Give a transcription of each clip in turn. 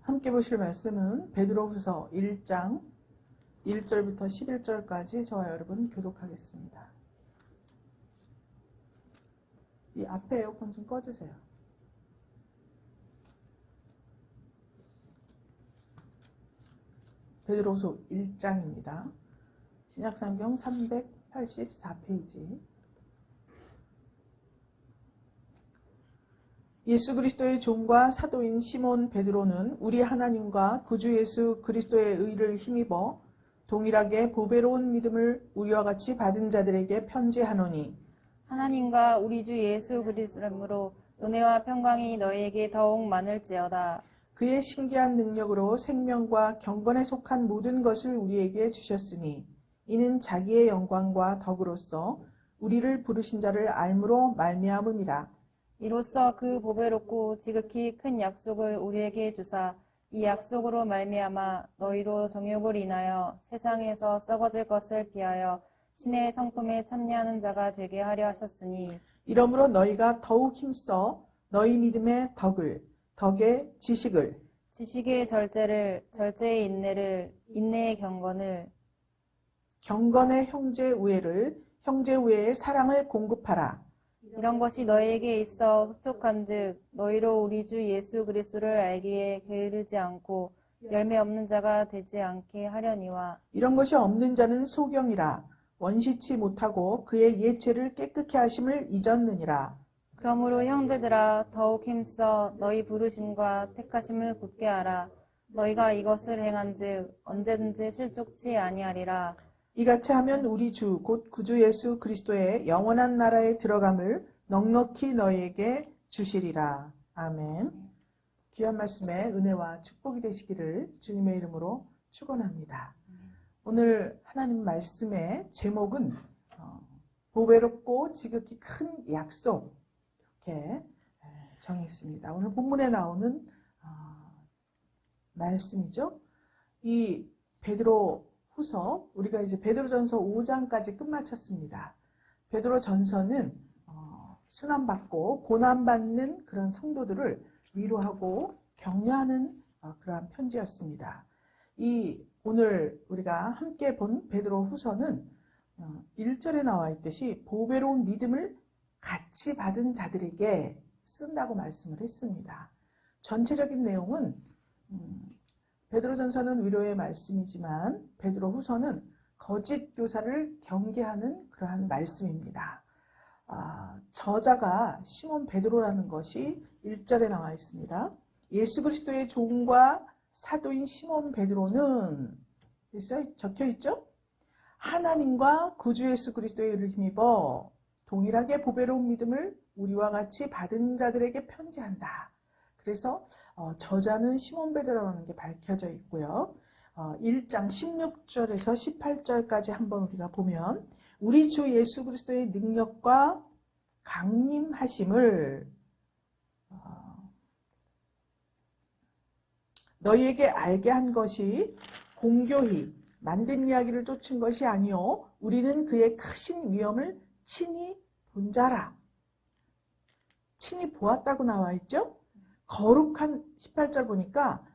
함께 보실 말씀은 베드로후서 1장 1절부터 11절까지 저와 여러분 교독하겠습니다. 이 앞에 에어컨 좀 꺼주세요. 베드로후서 1장입니다. 신약성경 384페이지. 예수 그리스도의 종과 사도인 시몬 베드로는 우리 하나님과 구주 예수 그리스도의 의를 힘입어 동일하게 보배로운 믿음을 우리와 같이 받은 자들에게 편지하노니 하나님과 우리 주 예수 그리스도로 은혜와 평강이 너희에게 더욱 많을지어다. 그의 신기한 능력으로 생명과 경건에 속한 모든 것을 우리에게 주셨으니 이는 자기의 영광과 덕으로서 우리를 부르신 자를 알므로 말미암음이라. 이로써 그 보배롭고 지극히 큰 약속을 우리에게 주사 이 약속으로 말미암아 너희로 정욕을 인하여 세상에서 썩어질 것을 피하여 신의 성품에 참여하는 자가 되게 하려 하셨으니 이러므로 너희가 더욱 힘써 너희 믿음의 덕을, 덕의 지식을, 지식의 절제를, 절제의 인내를, 인내의 경건을, 경건의 형제 우애를, 형제 우애의 사랑을 공급하라. 이런 것이 너희에게 있어 흡족한즉 너희로 우리 주 예수 그리스도를 알기에 게으르지 않고 열매 없는 자가 되지 않게 하려니와. 이런 것이 없는 자는 소경이라 원시치 못하고 그의 예체를 깨끗게 하심을 잊었느니라. 그러므로 형제들아 더욱 힘써 너희 부르심과 택하심을 굳게 하라. 너희가 이것을 행한즉 언제든지 실족치 아니하리라. 이같이 하면 우리 주 곧 구주 예수 그리스도의 영원한 나라에 들어감을 넉넉히 너희에게 주시리라. 아멘. 귀한 말씀에 은혜와 축복이 되시기를 주님의 이름으로 축원합니다. 오늘 하나님 말씀의 제목은 보배롭고 지극히 큰 약속, 이렇게 정했습니다. 오늘 본문에 나오는 말씀이죠. 이 베드로 후서, 우리가 이제 베드로전서 5장까지 끝마쳤습니다. 베드로전서는 순환받고 고난받는 그런 성도들을 위로하고 격려하는 그러한 편지였습니다. 이 오늘 우리가 함께 본 베드로 후서는 1절에 나와 있듯이 보배로운 믿음을 같이 받은 자들에게 쓴다고 말씀을 했습니다. 전체적인 내용은 베드로전서는 위로의 말씀이지만 베드로 후서는 거짓 교사를 경계하는 그러한 말씀입니다. 저자가 시몬 베드로라는 것이 1절에 나와 있습니다. 예수 그리스도의 종과 사도인 시몬 베드로는 적혀 있죠? 하나님과 구주 예수 그리스도의 의를 힘입어 동일하게 보배로운 믿음을 우리와 같이 받은 자들에게 편지한다. 그래서 저자는 시몬 베드로라는 게 밝혀져 있고요. 1장 16절에서 18절까지 한번 우리가 보면 우리 주 예수 그리스도의 능력과 강림하심을 너희에게 알게 한 것이 공교히 만든 이야기를 쫓은 것이 아니요 우리는 그의 크신 위엄을 친히 본 자라. 친히 보았다고 나와 있죠. 거룩한 18절 보니까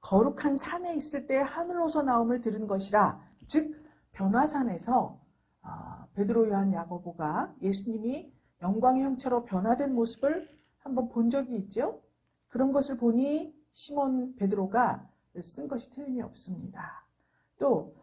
거룩한 산에 있을 때 하늘로서 나옴을 들은 것이라. 즉 변화산에서 베드로, 요한, 야고보가 예수님이 영광의 형체로 변화된 모습을 한번 본 적이 있죠. 그런 것을 보니 시몬 베드로가 쓴 것이 틀림이 없습니다. 또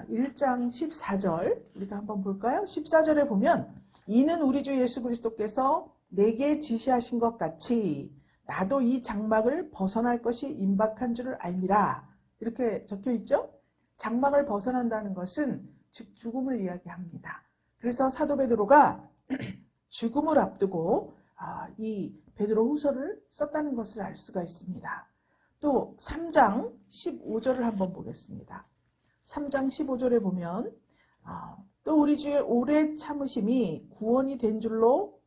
1장 14절 우리가 한번 볼까요? 14절에 보면 이는 우리 주 예수 그리스도께서 내게 지시하신 것 같이 나도 이 장막을 벗어날 것이 임박한 줄을 알미라. 이렇게 적혀 있죠. 장막을 벗어난다는 것은 즉 죽음을 이야기합니다. 그래서 사도 베드로가 죽음을 앞두고 이 베드로 후서를 썼다는 것을 알 수가 있습니다. 또 3장 15절을 한번 보겠습니다. 3장 15절에 보면 또 우리 주의 오래 참으심이 구원이 될 줄로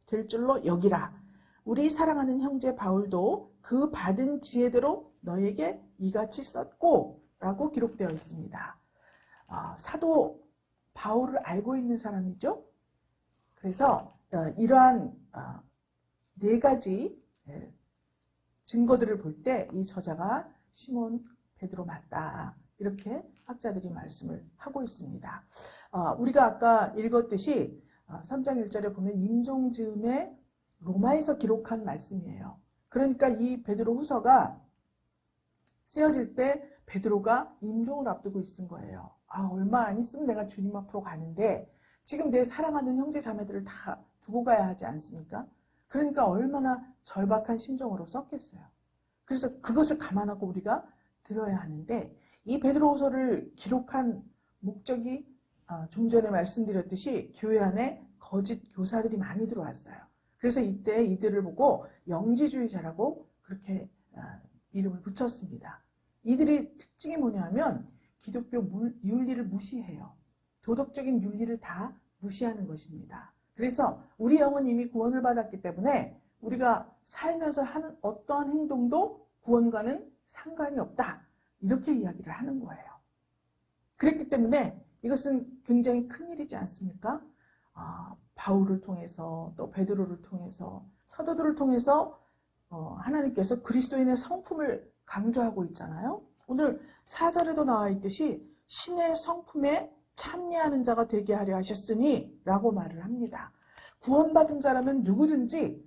여기라. 우리 사랑하는 형제 바울도 그 받은 지혜대로 너에게 이같이 썼고 라고 기록되어 있습니다. 사도 바울을 알고 있는 사람이죠. 그래서 이러한 네 가지 증거들을 볼 때 이 저자가 시몬 베드로 맞다. 이렇게 학자들이 말씀을 하고 있습니다. 우리가 아까 읽었듯이 3장 1절에 보면 임종즈음에 로마에서 기록한 말씀이에요. 그러니까 이 베드로 후서가 쓰여질 때 베드로가 임종을 앞두고 있은 거예요. 얼마 안 있으면 내가 주님 앞으로 가는데 지금 내 사랑하는 형제 자매들을 다 두고 가야 하지 않습니까? 그러니까 얼마나 절박한 심정으로 썼겠어요. 그래서 그것을 감안하고 우리가 들어야 하는데 이 베드로후서를 기록한 목적이 좀 전에 말씀드렸듯이 교회 안에 거짓 교사들이 많이 들어왔어요. 그래서 이때 이들을 보고 영지주의자라고 그렇게 이름을 붙였습니다. 이들의 특징이 뭐냐면 기독교 윤리를 무시해요. 도덕적인 윤리를 다 무시하는 것입니다. 그래서 우리 영은 이미 구원을 받았기 때문에 우리가 살면서 하는 어떠한 행동도 구원과는 상관이 없다. 이렇게 이야기를 하는 거예요. 그랬기 때문에 이것은 굉장히 큰일이지 않습니까? 바울을 통해서 또 베드로를 통해서 사도들을 통해서 하나님께서 그리스도인의 성품을 강조하고 있잖아요. 오늘 4절에도 나와 있듯이 신의 성품에 참여하는 자가 되게 하려 하셨으니 라고 말을 합니다. 구원받은 자라면 누구든지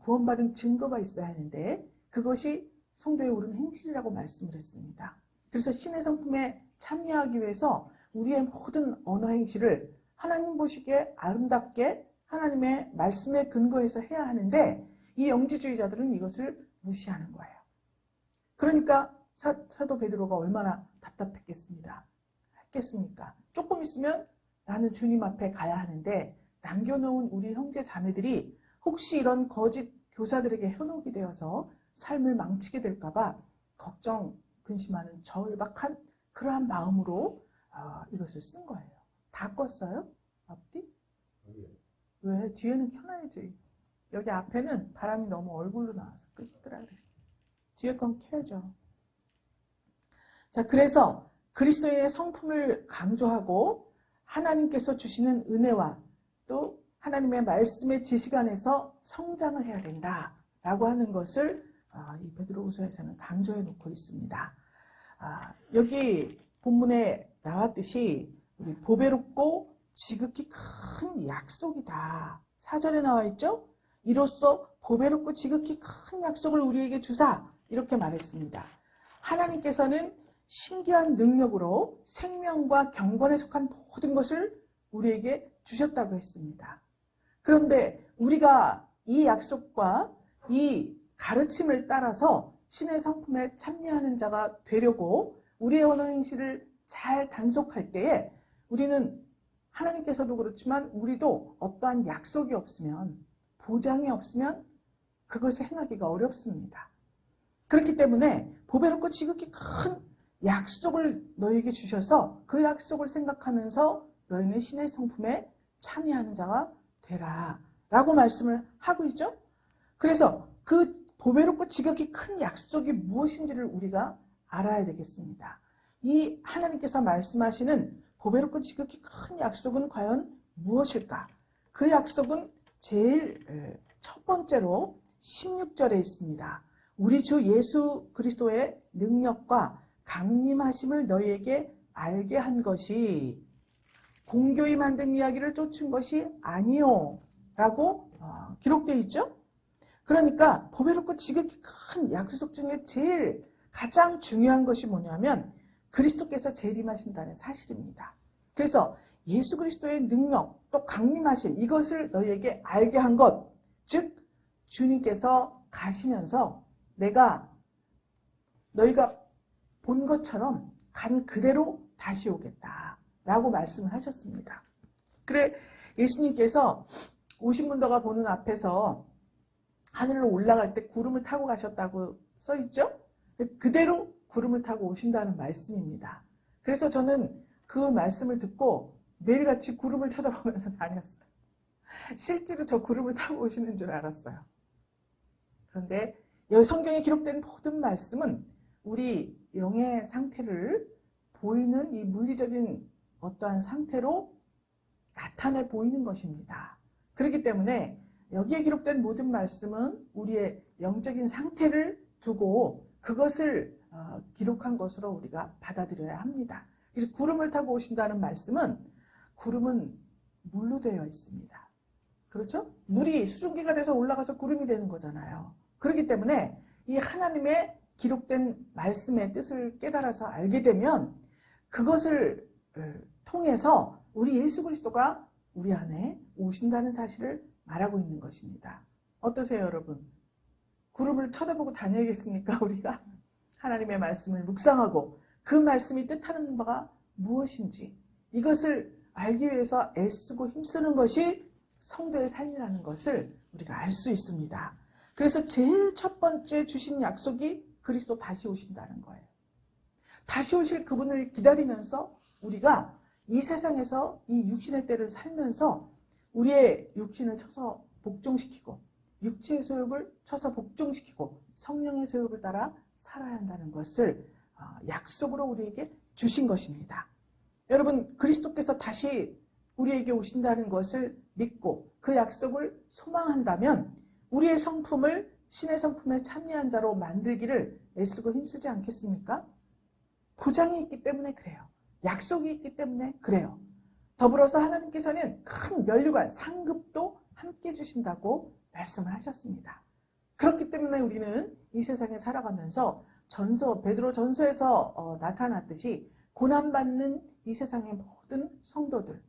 구원받은 증거가 있어야 하는데 그것이 성도의 옳은 행실이라고 말씀을 했습니다. 그래서 신의 성품에 참여하기 위해서 우리의 모든 언어 행실을 하나님 보시기에 아름답게 하나님의 말씀에 근거해서 해야 하는데 이 영지주의자들은 이것을 무시하는 거예요. 그러니까 사도 베드로가 얼마나 답답했겠습니까? 조금 있으면 나는 주님 앞에 가야 하는데 남겨놓은 우리 형제 자매들이 혹시 이런 거짓 교사들에게 현혹이 되어서 삶을 망치게 될까봐 걱정, 근심하는 절박한 그러한 마음으로 이것을 쓴 거예요. 다 껐어요? 앞뒤? 왜? 뒤에는 켜놔야지. 여기 앞에는 바람이 너무 얼굴로 나와서 끄시더라 그랬어요. 뒤에 건 켜야죠. 자, 그래서 그리스도인의 성품을 강조하고 하나님께서 주시는 은혜와 또 하나님의 말씀의 지식 안에서 성장을 해야 된다라고 하는 것을 이 베드로후서에서는 강조해 놓고 있습니다. 여기 본문에 나왔듯이 우리 보배롭고 지극히 큰 약속이다. 4절에 나와 있죠? 이로써 보배롭고 지극히 큰 약속을 우리에게 주사 이렇게 말했습니다. 하나님께서는 신기한 능력으로 생명과 경건에 속한 모든 것을 우리에게 주셨다고 했습니다. 그런데 우리가 이 약속과 이 가르침을 따라서 신의 성품에 참여하는 자가 되려고 우리의 언어 행실을 잘 단속할 때에 우리는 하나님께서도 그렇지만 우리도 어떠한 약속이 없으면 보장이 없으면 그것을 행하기가 어렵습니다. 그렇기 때문에 보배롭고 지극히 큰 약속을 너희에게 주셔서 그 약속을 생각하면서 너희는 신의 성품에 참여하는 자가 되라 라고 말씀을 하고 있죠. 그래서 그 보배롭고 지극히 큰 약속이 무엇인지를 우리가 알아야 되겠습니다. 이 하나님께서 말씀하시는 보배롭고 지극히 큰 약속은 과연 무엇일까? 그 약속은 제일 첫 번째로 16절에 있습니다. 우리 주 예수 그리스도의 능력과 강림하심을 너희에게 알게 한 것이 공교히 만든 이야기를 쫓은 것이 아니요 라고 기록되어 있죠. 그러니까 보배롭고 지극히 큰 약속 중에 제일 가장 중요한 것이 뭐냐면 그리스도께서 재림하신다는 사실입니다. 그래서 예수 그리스도의 능력 또 강림하심 이것을 너희에게 알게 한 것, 즉 주님께서 가시면서 너희가 본 것처럼 간 그대로 다시 오겠다라고 말씀을 하셨습니다. 그래 예수님께서 오신 문도가 보는 앞에서 하늘로 올라갈 때 구름을 타고 가셨다고 써있죠? 그대로 구름을 타고 오신다는 말씀입니다. 그래서 저는 그 말씀을 듣고 매일같이 구름을 쳐다보면서 다녔어요. 실제로 저 구름을 타고 오시는 줄 알았어요. 그런데 여기 성경에 기록된 모든 말씀은 우리 영의 상태를 보이는 이 물리적인 어떠한 상태로 나타내 보이는 것입니다. 그렇기 때문에 여기에 기록된 모든 말씀은 우리의 영적인 상태를 두고 그것을 기록한 것으로 우리가 받아들여야 합니다. 그래서 구름을 타고 오신다는 말씀은 구름은 물로 되어 있습니다. 그렇죠? 물이 수증기가 돼서 올라가서 구름이 되는 거잖아요. 그렇기 때문에 이 하나님의 기록된 말씀의 뜻을 깨달아서 알게 되면 그것을 통해서 우리 예수 그리스도가 우리 안에 오신다는 사실을 말하고 있는 것입니다. 어떠세요, 여러분? 구름을 쳐다보고 다녀야겠습니까? 우리가 하나님의 말씀을 묵상하고 그 말씀이 뜻하는 바가 무엇인지 이것을 알기 위해서 애쓰고 힘쓰는 것이 성도의 삶이라는 것을 우리가 알 수 있습니다. 그래서 제일 첫 번째 주신 약속이 그리스도 다시 오신다는 거예요. 다시 오실 그분을 기다리면서 우리가 이 세상에서 이 육신의 때를 살면서 우리의 육신을 쳐서 복종시키고 육체의 소욕을 쳐서 복종시키고 성령의 소욕을 따라 살아야 한다는 것을 약속으로 우리에게 주신 것입니다. 여러분, 그리스도께서 다시 우리에게 오신다는 것을 믿고 그 약속을 소망한다면 우리의 성품을 신의 성품에 참여한 자로 만들기를 애쓰고 힘쓰지 않겠습니까? 보장이 있기 때문에 그래요. 약속이 있기 때문에 그래요. 더불어서 하나님께서는 큰 면류관, 상급도 함께 주신다고 말씀을 하셨습니다. 그렇기 때문에 우리는 이 세상에 살아가면서 베드로 전서에서 나타났듯이 고난받는 이 세상의 모든 성도들,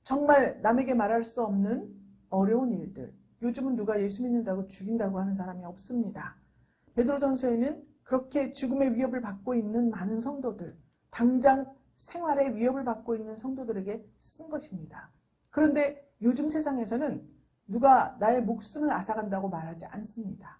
정말 남에게 말할 수 없는 어려운 일들, 요즘은 누가 예수 믿는다고 죽인다고 하는 사람이 없습니다. 베드로전서에는 그렇게 죽음의 위협을 받고 있는 많은 성도들, 당장 생활의 위협을 받고 있는 성도들에게 쓴 것입니다. 그런데 요즘 세상에서는 누가 나의 목숨을 앗아간다고 말하지 않습니다.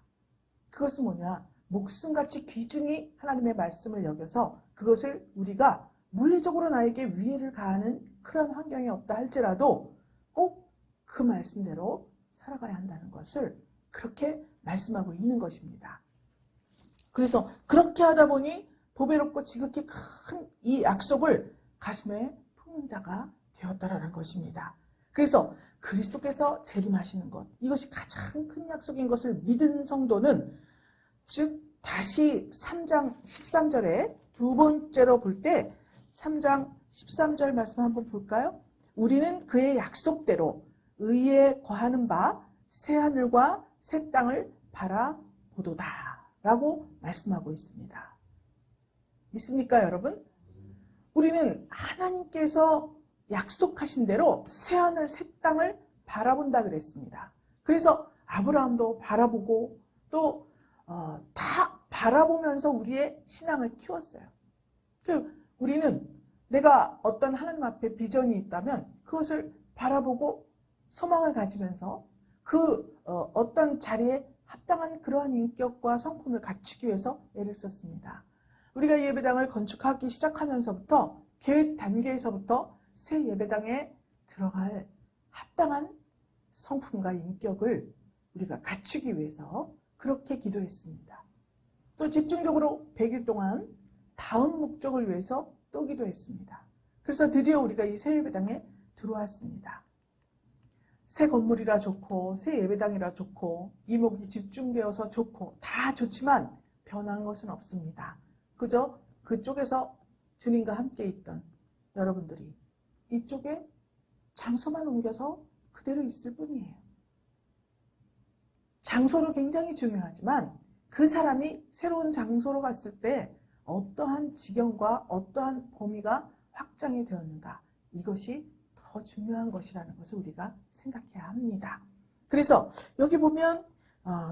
그것은 뭐냐? 목숨같이 귀중히 하나님의 말씀을 여겨서 그것을 우리가 물리적으로 나에게 위해를 가하는 그런 환경이 없다 할지라도 꼭 그 말씀대로 살아가야 한다는 것을 그렇게 말씀하고 있는 것입니다. 그래서 그렇게 하다 보니 보배롭고 지극히 큰 이 약속을 가슴에 품은 자가 되었다라는 것입니다. 그래서 그리스도께서 재림하시는 것, 이것이 가장 큰 약속인 것을 믿은 성도는, 즉 다시 3장 13절에 두 번째로 볼 때 3장 13절 말씀 한번 볼까요? 우리는 그의 약속대로 의에 거하는 바 새하늘과 새 땅을 바라보도다 라고 말씀하고 있습니다. 믿습니까, 여러분? 우리는 하나님께서 약속하신 대로 새하늘 새 땅을 바라본다 그랬습니다. 그래서 아브라함도 바라보고 또 다 바라보면서 우리의 신앙을 키웠어요. 우리는 내가 어떤 하나님 앞에 비전이 있다면 그것을 바라보고 소망을 가지면서 그 어떤 자리에 합당한 그러한 인격과 성품을 갖추기 위해서 애를 썼습니다. 우리가 예배당을 건축하기 시작하면서부터 계획 단계에서부터 새 예배당에 들어갈 합당한 성품과 인격을 우리가 갖추기 위해서 그렇게 기도했습니다. 또 집중적으로 100일 동안 다음 목적을 위해서 또 기도했습니다. 그래서 드디어 우리가 이 새 예배당에 들어왔습니다. 새 건물이라 좋고 새 예배당이라 좋고 이목이 집중되어서 좋고 다 좋지만 변한 것은 없습니다. 그저 그쪽에서 주님과 함께 있던 여러분들이 이쪽에 장소만 옮겨서 그대로 있을 뿐이에요. 장소는 굉장히 중요하지만 그 사람이 새로운 장소로 갔을 때 어떠한 지경과 어떠한 범위가 확장이 되었는가, 이것이 더 중요한 것이라는 것을 우리가 생각해야 합니다. 그래서 여기 보면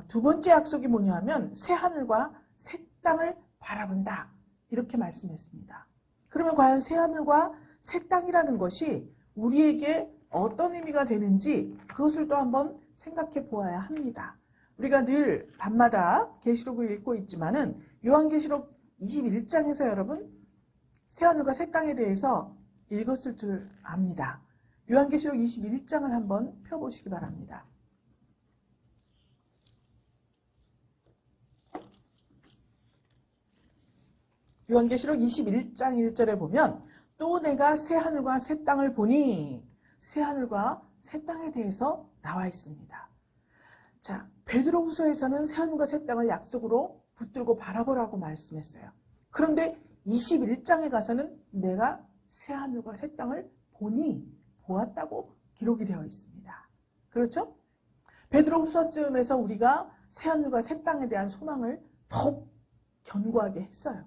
두 번째 약속이 뭐냐면 새하늘과 새 땅을 바라본다 이렇게 말씀했습니다. 그러면 과연 새하늘과 새 땅이라는 것이 우리에게 어떤 의미가 되는지 그것을 또 한번 생각해 보아야 합니다. 우리가 늘 밤마다 계시록을 읽고 있지만은 요한계시록 21장에서 여러분 새하늘과 새 땅에 대해서 읽었을 줄 압니다. 요한계시록 21장을 한번 펴보시기 바랍니다. 요한계시록 21장 1절에 보면 또 내가 새하늘과 새 땅을 보니 새하늘과 새 땅에 대해서 나와 있습니다. 자, 베드로후서에서는 새하늘과 새 땅을 약속으로 붙들고 바라보라고 말씀했어요. 그런데 21장에 가서는 내가 새하늘과 새 땅을 보았다고 기록이 되어 있습니다. 그렇죠? 베드로 후서쯤에서 우리가 새하늘과 새 땅에 대한 소망을 더욱 견고하게 했어요.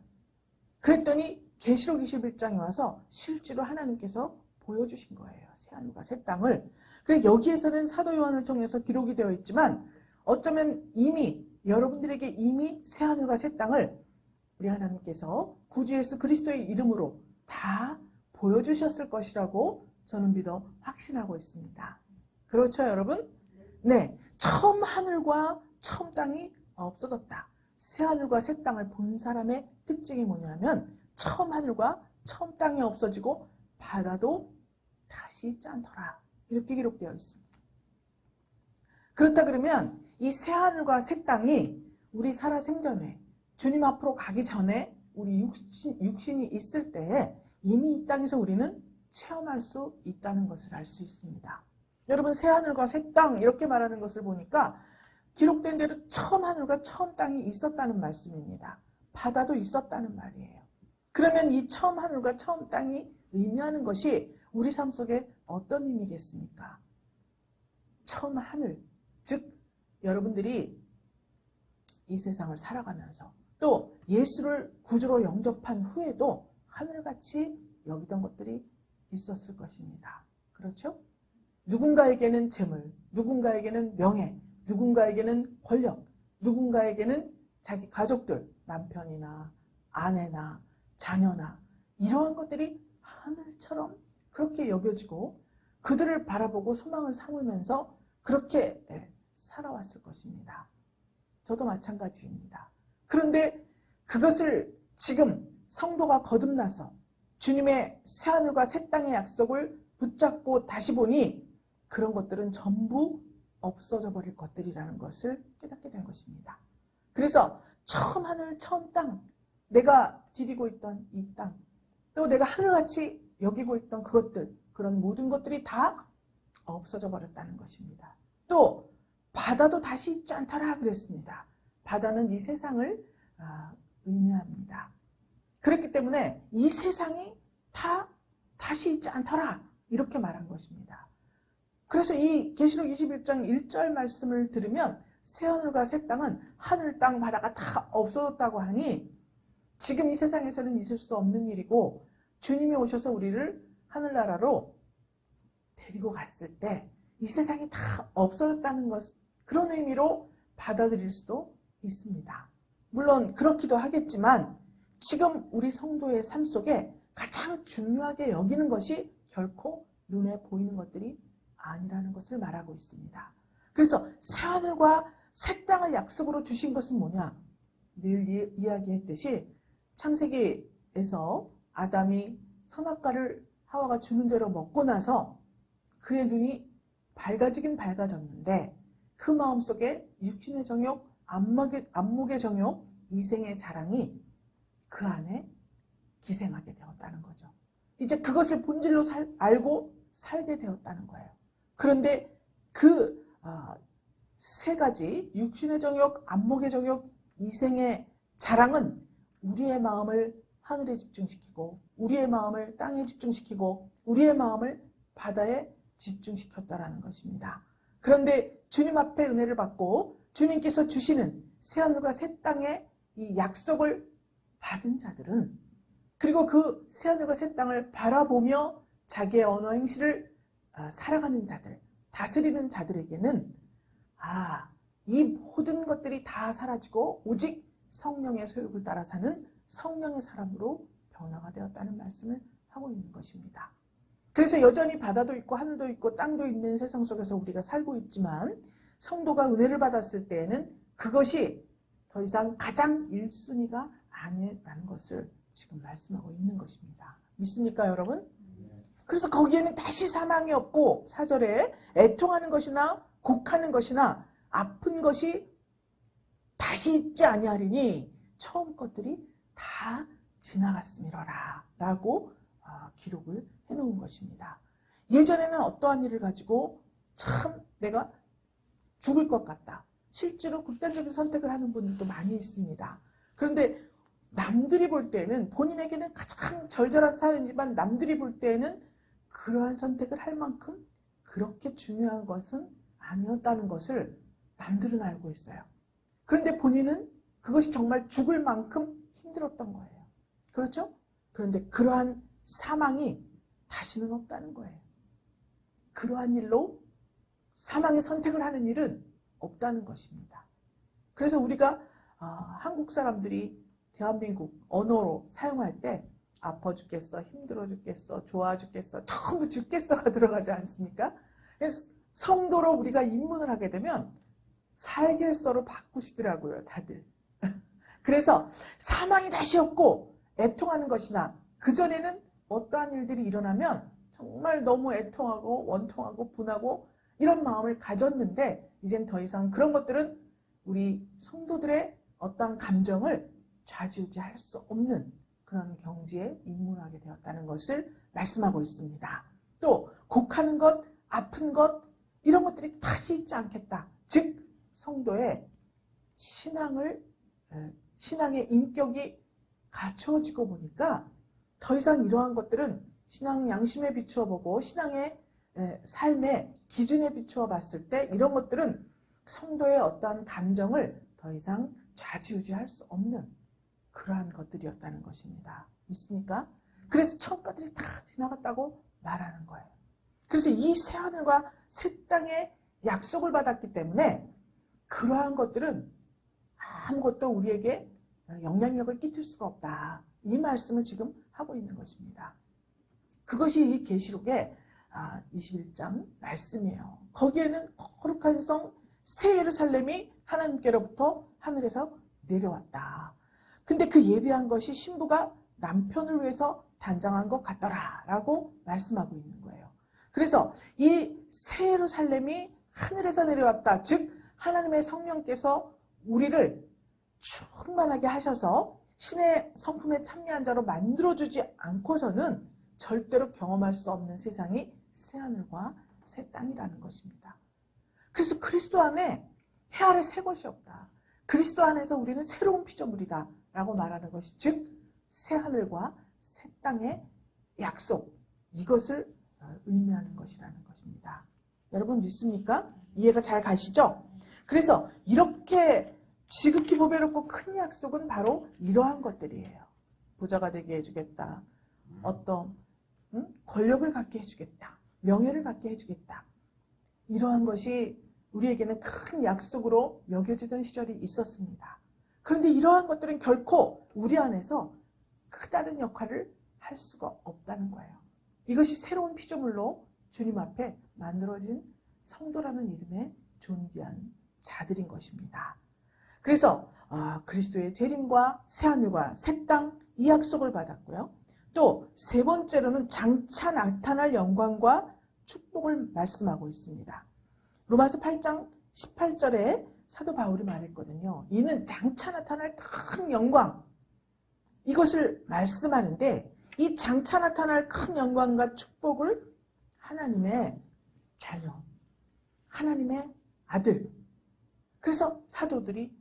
그랬더니 계시록 21장에 와서 실제로 하나님께서 보여주신 거예요. 새하늘과 새 땅을. 그래서 여기에서는 사도 요한을 통해서 기록이 되어 있지만 어쩌면 이미 여러분들에게 이미 새하늘과 새 땅을 우리 하나님께서 구주 예수 그리스도의 이름으로 다 보여주셨을 것이라고 저는 믿어 확신하고 있습니다. 그렇죠, 여러분? 네, 처음 하늘과 처음 땅이 없어졌다. 새하늘과 새 땅을 본 사람의 특징이 뭐냐면 처음 하늘과 처음 땅이 없어지고 바다도 다시 있지 않더라. 이렇게 기록되어 있습니다. 그렇다 그러면 이 새하늘과 새 땅이 우리 살아생전에 주님 앞으로 가기 전에 우리 육신이 있을 때에 이미 이 땅에서 우리는 체험할 수 있다는 것을 알 수 있습니다. 여러분 새하늘과 새 땅 이렇게 말하는 것을 보니까 기록된 대로 처음 하늘과 처음 땅이 있었다는 말씀입니다. 바다도 있었다는 말이에요. 그러면 이 처음 하늘과 처음 땅이 의미하는 것이 우리 삶 속에 어떤 의미겠습니까? 처음 하늘, 즉 여러분들이 이 세상을 살아가면서 또 예수를 구주로 영접한 후에도 하늘같이 여기던 것들이 있었을 것입니다. 그렇죠? 누군가에게는 재물, 누군가에게는 명예, 누군가에게는 권력, 누군가에게는 자기 가족들, 남편이나 아내나 자녀나 이러한 것들이 하늘처럼 그렇게 여겨지고 그들을 바라보고 소망을 삼으면서 그렇게 살아왔을 것입니다. 저도 마찬가지입니다. 그런데 그것을 지금 성도가 거듭나서 주님의 새하늘과 새 땅의 약속을 붙잡고 다시 보니 그런 것들은 전부 없어져 버릴 것들이라는 것을 깨닫게 된 것입니다. 그래서 처음 하늘, 처음 땅, 내가 디디고 있던 이 땅, 또 내가 하늘같이 여기고 있던 그것들, 그런 모든 것들이 다 없어져 버렸다는 것입니다. 또 바다도 다시 있지 않더라 그랬습니다. 바다는 이 세상을 의미합니다. 그렇기 때문에 이 세상이 다 다시 있지 않더라 이렇게 말한 것입니다. 그래서 이 계시록 21장 1절 말씀을 들으면 새하늘과 새 땅은 하늘, 땅, 바다가 다 없어졌다고 하니 지금 이 세상에서는 있을 수 없는 일이고 주님이 오셔서 우리를 하늘나라로 데리고 갔을 때 이 세상이 다 없어졌다는 것, 그런 의미로 받아들일 수도 있습니다. 물론 그렇기도 하겠지만 지금 우리 성도의 삶 속에 가장 중요하게 여기는 것이 결코 눈에 보이는 것들이 아니라는 것을 말하고 있습니다. 그래서 새하늘과 새 땅을 약속으로 주신 것은 뭐냐? 늘 이야기했듯이 창세기에서 아담이 선악과를 하와가 주는 대로 먹고 나서 그의 눈이 밝아지긴 밝아졌는데 그 마음속에 육신의 정욕, 안목의 정욕, 이생의 자랑이 그 안에 기생하게 되었다는 거죠. 이제 그것을 본질로 알고 살게 되었다는 거예요. 그런데 그 세 가지 육신의 정욕, 안목의 정욕, 이생의 자랑은 우리의 마음을 하늘에 집중시키고 우리의 마음을 땅에 집중시키고 우리의 마음을 바다에 집중시켰다라는 것입니다. 그런데 주님 앞에 은혜를 받고 주님께서 주시는 새하늘과 새 땅의 이 약속을 받은 자들은 그리고 그 새하늘과 새 땅을 바라보며 자기의 언어 행실을 살아가는 자들, 다스리는 자들에게는 이 모든 것들이 다 사라지고 오직 성령의 소욕을 따라 사는 성령의 사람으로 변화가 되었다는 말씀을 하고 있는 것입니다. 그래서 여전히 바다도 있고 하늘도 있고 땅도 있는 세상 속에서 우리가 살고 있지만 성도가 은혜를 받았을 때에는 그것이 더 이상 가장 1순위가 아니라는 것을 지금 말씀하고 있는 것입니다. 믿습니까, 여러분? 그래서 거기에는 다시 사망이 없고 4절에 애통하는 것이나 곡하는 것이나 아픈 것이 다시 있지 아니하리니 처음 것들이 다 지나갔음이로라 라고 기록을 해놓은 것입니다. 예전에는 어떠한 일을 가지고 참 내가 죽을 것 같다, 실제로 극단적인 선택을 하는 분들도 많이 있습니다. 그런데 남들이 볼 때는 본인에게는 가장 절절한 사연이지만 남들이 볼 때는 그러한 선택을 할 만큼 그렇게 중요한 것은 아니었다는 것을 남들은 알고 있어요. 그런데 본인은 그것이 정말 죽을 만큼 힘들었던 거예요. 그렇죠? 그런데 그러한 사망이 다시는 없다는 거예요. 그러한 일로 사망의 선택을 하는 일은 없다는 것입니다. 그래서 우리가 한국 사람들이 대한민국 언어로 사용할 때 아파 죽겠어, 힘들어 죽겠어, 좋아 죽겠어, 전부 죽겠어가 들어가지 않습니까? 그래서 성도로 우리가 입문을 하게 되면 살겠어로 바꾸시더라고요, 다들. 그래서 사망이 다시 없고 애통하는 것이나 그전에는 어떠한 일들이 일어나면 정말 너무 애통하고 원통하고 분하고 이런 마음을 가졌는데 이젠 더 이상 그런 것들은 우리 성도들의 어떠한 감정을 좌지우지할 수 없는 그런 경지에 입문하게 되었다는 것을 말씀하고 있습니다. 또 곡하는 것, 아픈 것 이런 것들이 다시 있지 않겠다. 즉 성도의 신앙의 인격이 갖추어지고 보니까 더 이상 이러한 것들은 신앙 양심에 비추어 보고 신앙의 삶의 기준에 비추어 봤을 때 이런 것들은 성도의 어떠한 감정을 더 이상 좌지우지할 수 없는 그러한 것들이었다는 것입니다. 믿습니까? 그래서 천가들이 다 지나갔다고 말하는 거예요. 그래서 이 새하늘과 새 땅의 약속을 받았기 때문에 그러한 것들은 아무것도 우리에게 영향력을 끼칠 수가 없다. 이 말씀을 지금 하고 있는 것입니다. 그것이 이 계시록의 21장 말씀이에요. 거기에는 거룩한 성 새 예루살렘이 하나님께로부터 하늘에서 내려왔다. 근데 그 예비한 것이 신부가 남편을 위해서 단장한 것 같더라 라고 말씀하고 있는 거예요. 그래서 이 새 예루살렘이 하늘에서 내려왔다. 즉 하나님의 성령께서 우리를 충만하게 하셔서 신의 성품에 참여한 자로 만들어주지 않고서는 절대로 경험할 수 없는 세상이 새하늘과 새 땅이라는 것입니다. 그래서 그리스도 안에 해 아래 새 것이 없다. 그리스도 안에서 우리는 새로운 피조물이다 라고 말하는 것이 즉 새하늘과 새 땅의 약속 이것을 의미하는 것이라는 것입니다. 여러분 믿습니까? 이해가 잘 가시죠? 그래서 이렇게 지극히 보배롭고 큰 약속은 바로 이러한 것들이에요. 부자가 되게 해주겠다. 어떤 권력을 갖게 해주겠다. 명예를 갖게 해주겠다. 이러한 것이 우리에게는 큰 약속으로 여겨지던 시절이 있었습니다. 그런데 이러한 것들은 결코 우리 안에서 크다는 역할을 할 수가 없다는 거예요. 이것이 새로운 피조물로 주님 앞에 만들어진 성도라는 이름의 존귀한 자들인 것입니다. 그래서 그리스도의 재림과 새하늘과 새 땅 이 약속을 받았고요. 또 세 번째로는 장차 나타날 영광과 축복을 말씀하고 있습니다. 로마서 8장 18절에 사도 바울이 말했거든요. 이는 장차 나타날 큰 영광 이것을 말씀하는데 이 장차 나타날 큰 영광과 축복을 하나님의 자녀, 하나님의 아들 그래서 사도들이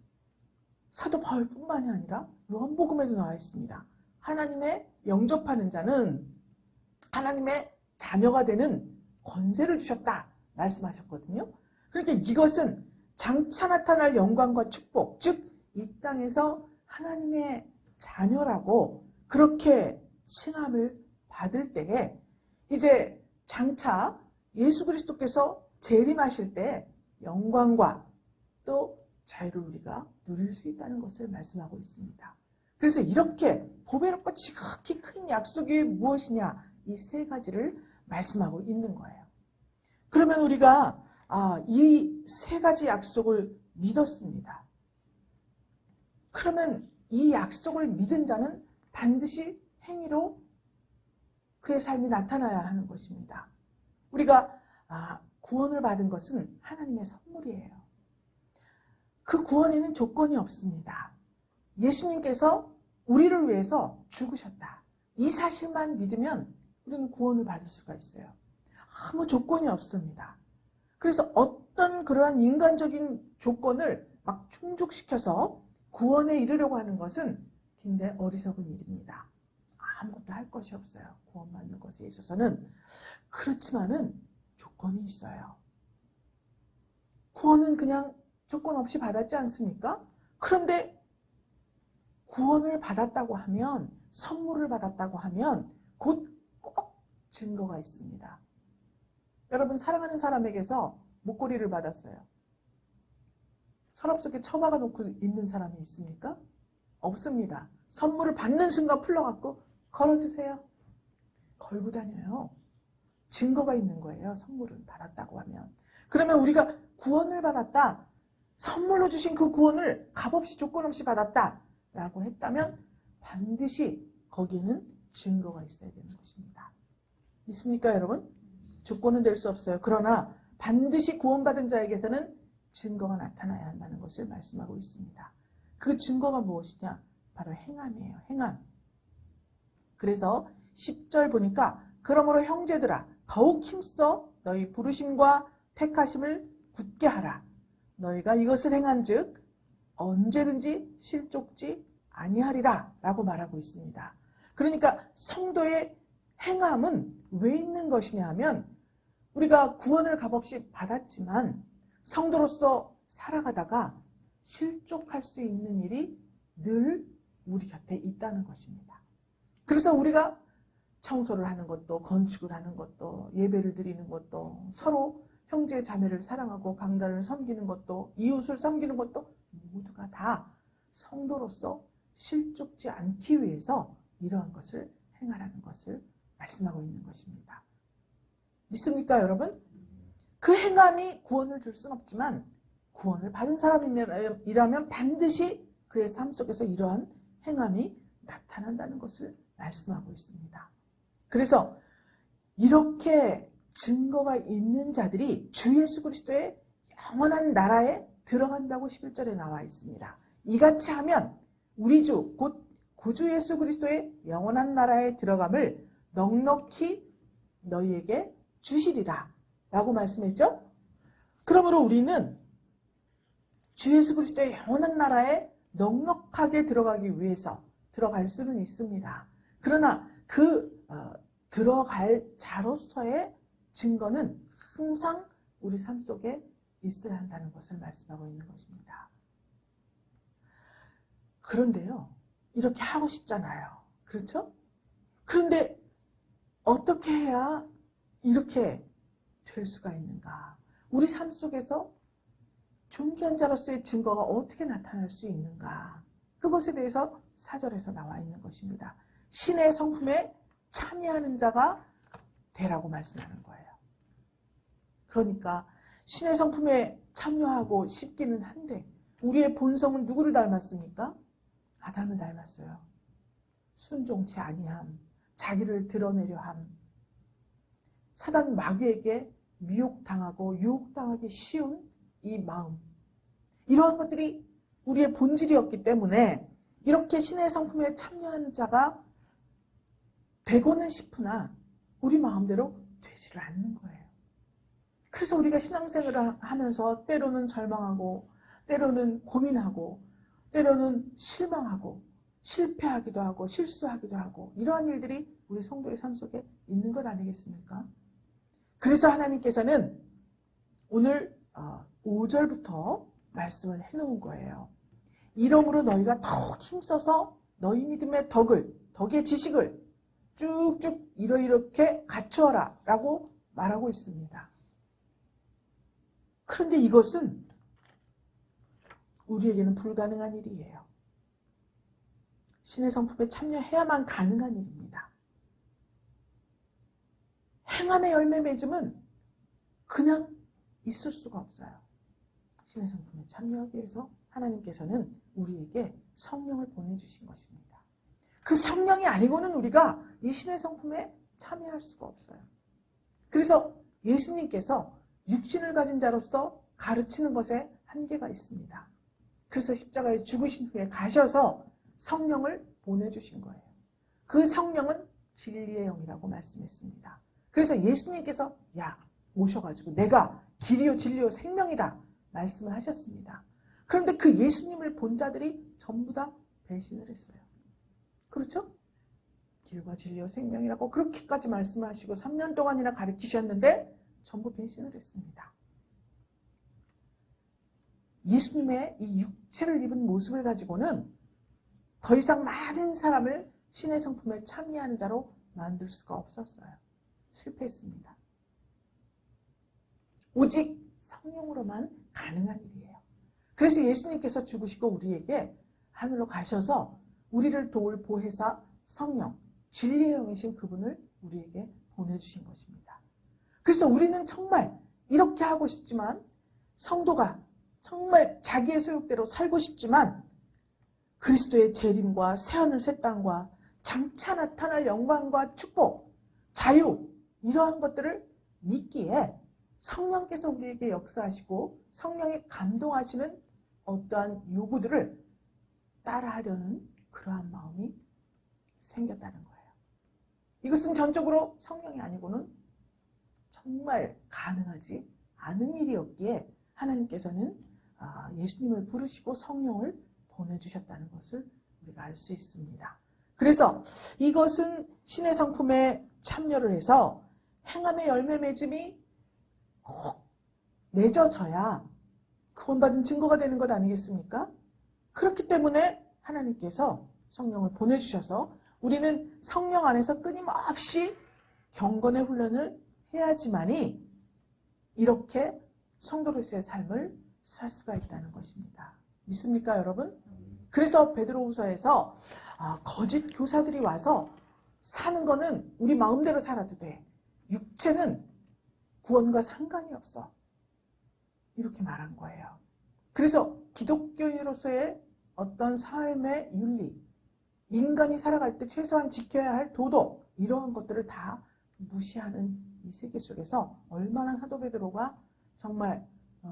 사도 바울뿐만이 아니라 요한복음에도 나와 있습니다. 하나님의 영접하는 자는 하나님의 자녀가 되는 권세를 주셨다 말씀하셨거든요. 그러니까 이것은 장차 나타날 영광과 축복, 즉 이 땅에서 하나님의 자녀라고 그렇게 칭함을 받을 때에 이제 장차 예수 그리스도께서 재림하실 때 영광과 또 자유를 우리가 누릴 수 있다는 것을 말씀하고 있습니다. 그래서 이렇게 보배롭고 지극히 큰 약속이 무엇이냐 이 세 가지를 말씀하고 있는 거예요. 그러면 우리가 이 세 가지 약속을 믿었습니다. 그러면 이 약속을 믿은 자는 반드시 행위로 그의 삶이 나타나야 하는 것입니다. 우리가 구원을 받은 것은 하나님의 선물이에요. 그 구원에는 조건이 없습니다. 예수님께서 우리를 위해서 죽으셨다. 이 사실만 믿으면 우리는 구원을 받을 수가 있어요. 아무 조건이 없습니다. 그래서 어떤 그러한 인간적인 조건을 막 충족시켜서 구원에 이르려고 하는 것은 굉장히 어리석은 일입니다. 아무것도 할 것이 없어요. 구원받는 것에 있어서는. 그렇지만은 조건이 있어요. 구원은 그냥 조건 없이 받았지 않습니까? 그런데 구원을 받았다고 하면, 선물을 받았다고 하면 곧 꼭 증거가 있습니다. 여러분, 사랑하는 사람에게서 목걸이를 받았어요. 서랍 속에 처박아 놓고 있는 사람이 있습니까? 없습니다. 선물을 받는 순간 풀러갖고 걸어주세요. 걸고 다녀요. 증거가 있는 거예요. 선물을 받았다고 하면. 그러면 우리가 구원을 받았다, 선물로 주신 그 구원을 값없이 조건 없이 받았다 라고 했다면 반드시 거기에는 증거가 있어야 되는 것입니다. 믿습니까, 여러분? 조건은 될 수 없어요. 그러나 반드시 구원받은 자에게서는 증거가 나타나야 한다는 것을 말씀하고 있습니다. 그 증거가 무엇이냐? 바로 행함이에요. 행함. 그래서 10절 보니까 그러므로 형제들아 더욱 힘써 너희 부르심과 택하심을 굳게 하라. 너희가 이것을 행한즉 언제든지 실족지 아니하리라 라고 말하고 있습니다. 그러니까 성도의 행함은 왜 있는 것이냐 하면, 우리가 구원을 값없이 받았지만 성도로서 살아가다가 실족할 수 있는 일이 늘 우리 곁에 있다는 것입니다. 그래서 우리가 청소를 하는 것도, 건축을 하는 것도, 예배를 드리는 것도, 서로 형제 자매를 사랑하고 강단을 섬기는 것도, 이웃을 섬기는 것도 모두가 다 성도로서 실족지 않기 위해서 이러한 것을 행하라는 것을 말씀하고 있는 것입니다. 믿습니까, 여러분? 그 행함이 구원을 줄 수는 없지만 구원을 받은 사람이라면 반드시 그의 삶 속에서 이러한 행함이 나타난다는 것을 말씀하고 있습니다. 그래서 이렇게 증거가 있는 자들이 주 예수 그리스도의 영원한 나라에 들어간다고 11절에 나와 있습니다. 이같이 하면 우리 주 곧 구주 예수 그리스도의 영원한 나라에 들어감을 넉넉히 너희에게 주시리라 라고 말씀했죠. 그러므로 우리는 주 예수 그리스도의 영원한 나라에 넉넉하게 들어가기 위해서 들어갈 수는 있습니다. 그러나 그 들어갈 자로서의 증거는 항상 우리 삶 속에 있어야 한다는 것을 말씀하고 있는 것입니다. 그런데요, 이렇게 하고 싶잖아요. 그렇죠? 그런데 어떻게 해야 이렇게 될 수가 있는가? 우리 삶 속에서 존귀한 자로서의 증거가 어떻게 나타날 수 있는가? 그것에 대해서 4절에서 나와 있는 것입니다. 신의 성품에 참여하는 자가 되라고 말씀하는 거예요. 그러니까 신의 성품에 참여하고 싶기는 한데 우리의 본성은 누구를 닮았습니까? 아담을 닮았어요. 순종치 아니함, 자기를 드러내려 함, 사단 마귀에게 미혹당하고 유혹당하기 쉬운 이 마음, 이러한 것들이 우리의 본질이었기 때문에 이렇게 신의 성품에 참여한 자가 되고는 싶으나 우리 마음대로 되지를 않는 거예요. 그래서 우리가 신앙생활을 하면서 때로는 절망하고, 때로는 고민하고, 때로는 실망하고, 실패하기도 하고, 실수하기도 하고, 이러한 일들이 우리 성도의 삶 속에 있는 것 아니겠습니까? 그래서 하나님께서는 오늘 5절부터 말씀을 해놓은 거예요. 이러므로 너희가 더욱 힘써서 너희 믿음의 덕의 지식을 쭉쭉 이렇게 갖추어라 라고 말하고 있습니다. 그런데 이것은 우리에게는 불가능한 일이에요. 신의 성품에 참여해야만 가능한 일입니다. 행함의 열매 맺음은 그냥 있을 수가 없어요. 신의 성품에 참여하기 위해서 하나님께서는 우리에게 성령을 보내주신 것입니다. 그 성령이 아니고는 우리가 이 신의 성품에 참여할 수가 없어요. 그래서 예수님께서 육신을 가진 자로서 가르치는 것에 한계가 있습니다. 그래서 십자가에 죽으신 후에 가셔서 성령을 보내주신 거예요. 그 성령은 진리의 영이라고 말씀했습니다. 그래서 예수님께서 오셔가지고 내가 길이요 진리요 생명이다 말씀을 하셨습니다. 그런데 그 예수님을 본 자들이 전부 다 배신을 했어요. 그렇죠? 길과 진리와 생명이라고 그렇게까지 말씀을 하시고 3년 동안이나 가르치셨는데 전부 배신을 했습니다. 예수님의 이 육체를 입은 모습을 가지고는 더 이상 많은 사람을 신의 성품에 참여하는 자로 만들 수가 없었어요. 실패했습니다. 오직 성령으로만 가능한 일이에요. 그래서 예수님께서 죽으시고 우리에게 하늘로 가셔서 우리를 도울 보혜사 성령, 진리의 영이신 그분을 우리에게 보내주신 것입니다. 그래서 우리는 정말 이렇게 하고 싶지만, 성도가 정말 자기의 소욕대로 살고 싶지만 그리스도의 재림과 새하늘 새 땅과 장차 나타날 영광과 축복, 자유, 이러한 것들을 믿기에 성령께서 우리에게 역사하시고 성령이 감동하시는 어떠한 요구들을 따라하려는 그러한 마음이 생겼다는 거예요. 이것은 전적으로 성령이 아니고는 정말 가능하지 않은 일이었기에 하나님께서는 예수님을 부르시고 성령을 보내주셨다는 것을 우리가 알 수 있습니다. 그래서 이것은 신의 성품에 참여를 해서 행함의 열매 맺음이 꼭 맺어져야 구원받은 증거가 되는 것 아니겠습니까? 그렇기 때문에 하나님께서 성령을 보내주셔서 우리는 성령 안에서 끊임없이 경건의 훈련을 해야지만이 이렇게 성도로서의 삶을 살 수가 있다는 것입니다. 믿습니까, 여러분? 그래서 베드로후서에서 거짓 교사들이 와서 사는 거는 우리 마음대로 살아도 돼. 육체는 구원과 상관이 없어. 이렇게 말한 거예요. 그래서 기독교인으로서의 어떤 삶의 윤리, 인간이 살아갈 때 최소한 지켜야 할 도덕, 이러한 것들을 다 무시하는 이 세계 속에서 얼마나 사도 베드로가 정말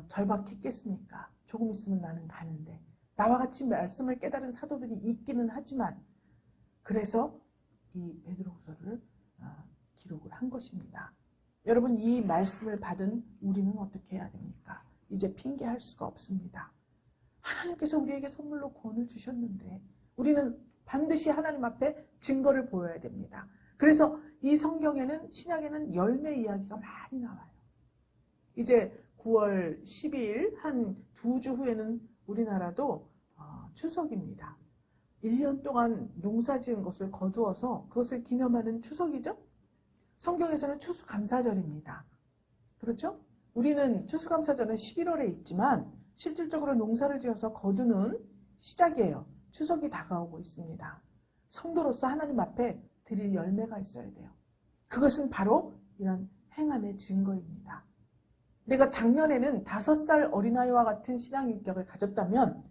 절박했겠습니까? 조금 있으면 나는 가는데. 나와 같이 말씀을 깨달은 사도들이 있기는 하지만, 그래서 이 베드로후서를 기록을 한 것입니다. 여러분, 이 말씀을 받은 우리는 어떻게 해야 됩니까? 이제 핑계할 수가 없습니다. 하나님께서 우리에게 선물로 구원을 주셨는데 우리는 반드시 하나님 앞에 증거를 보여야 됩니다. 그래서 이 성경에는, 신약에는 열매 이야기가 많이 나와요. 이제 9월 12일 한 2주 후에는 우리나라도 추석입니다. 1년 동안 농사 지은 것을 거두어서 그것을 기념하는 추석이죠. 성경에서는 추수감사절입니다. 그렇죠? 우리는 추수감사절은 11월에 있지만 실질적으로 농사를 지어서 거두는 시작이에요. 추석이 다가오고 있습니다. 성도로서 하나님 앞에 드릴 열매가 있어야 돼요. 그것은 바로 이런 행함의 증거입니다. 내가 작년에는 5살 어린아이와 같은 신앙인격을 가졌다면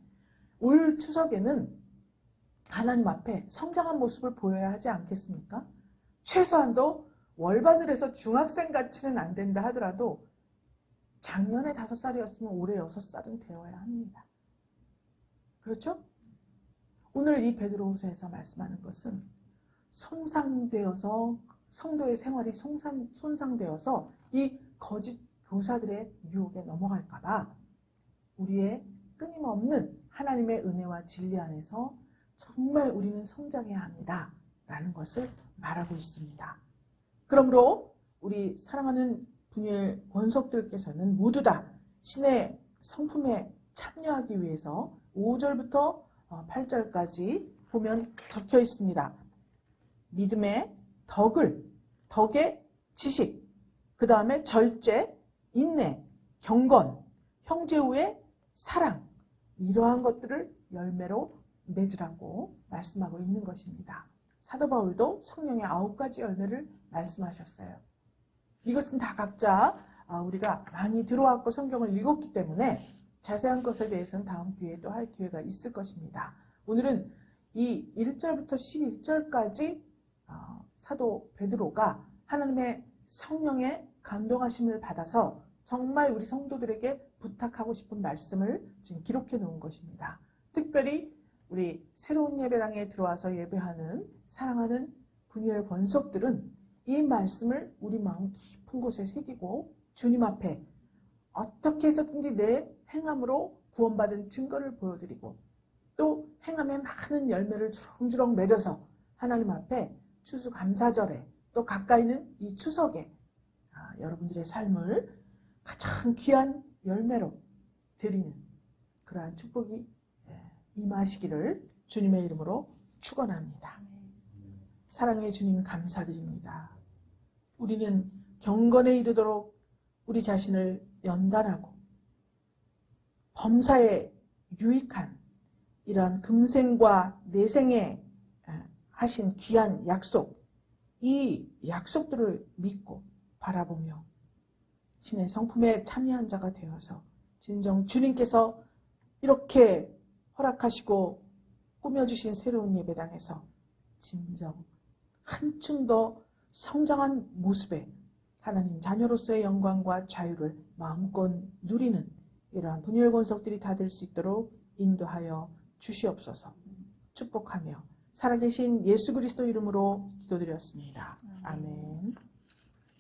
올 추석에는 하나님 앞에 성장한 모습을 보여야 하지 않겠습니까? 최소한도 월반을 해서 중학생같이는 안 된다 하더라도 작년에 5살이었으면 올해 6살은 되어야 합니다. 그렇죠? 오늘 이 베드로후서에서 말씀하는 것은 손상되어서 성도의 생활이 손상되어서 이 거짓 교사들의 유혹에 넘어갈까 봐 우리의 끊임없는 하나님의 은혜와 진리 안에서 정말 우리는 성장해야 합니다. 라는 것을 말하고 있습니다. 그러므로 우리 사랑하는 분일 권속들께서는 모두 다 신의 성품에 참여하기 위해서 5절부터 8절까지 보면 적혀 있습니다. 믿음의 덕의 지식, 그 다음에 절제, 인내, 경건, 형제우의 사랑, 이러한 것들을 열매로 맺으라고 말씀하고 있는 것입니다. 사도 바울도 성령의 9가지 열매를 말씀하셨어요. 이것은 다 각자 우리가 많이 들어왔고 성경을 읽었기 때문에 자세한 것에 대해서는 다음 기회에 또 할 기회가 있을 것입니다. 오늘은 이 1절부터 11절까지 사도 베드로가 하나님의 성령의 감동하심을 받아서 정말 우리 성도들에게 부탁하고 싶은 말씀을 지금 기록해 놓은 것입니다. 특별히 우리 새로운 예배당에 들어와서 예배하는 사랑하는 분열 권속들은 이 말씀을 우리 마음 깊은 곳에 새기고 주님 앞에 어떻게 해서든지 내 행함으로 구원받은 증거를 보여드리고 또 행함에 많은 열매를 주렁주렁 맺어서 하나님 앞에 추수감사절에 또 가까이는 이 추석에 여러분들의 삶을 가장 귀한 열매로 드리는 그러한 축복이 임하시기를 주님의 이름으로 축원합니다. 사랑의 주님 감사드립니다. 우리는 경건에 이르도록 우리 자신을 연단하고 범사에 유익한 이러한 금생과 내생에 하신 귀한 약속, 이 약속들을 믿고 바라보며 신의 성품에 참여한 자가 되어서 진정 주님께서 이렇게 허락하시고 꾸며주신 새로운 예배당에서 진정 한층 더 성장한 모습에 하나님 자녀로서의 영광과 자유를 마음껏 누리는 이러한 분열 권석들이 다 될 수 있도록 인도하여 주시옵소서. 축복하며 살아계신 예수 그리스도 이름으로 기도드렸습니다. 아멘.